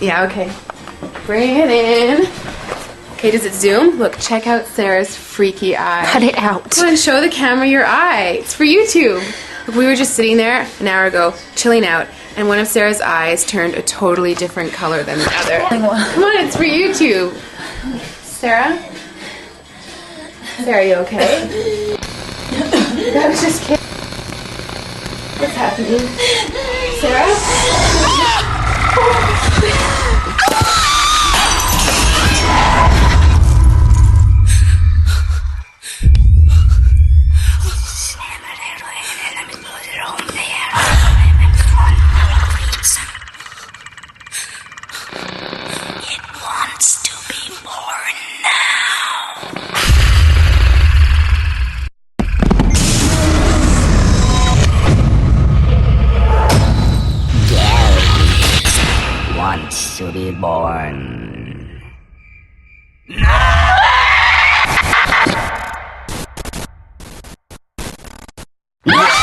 Yeah, okay. Bring it in. Okay, does it zoom? Look, check out Sarah's freaky eye. Cut it out. Come on, show the camera your eye. It's for YouTube. Look, we were just sitting there an hour ago, chilling out, and one of Sarah's eyes turned a totally different color than the other. Come on, it's for YouTube. Sarah? Sarah, are you okay? I was just kidding. What's happening? Sarah? Wants to be born. No!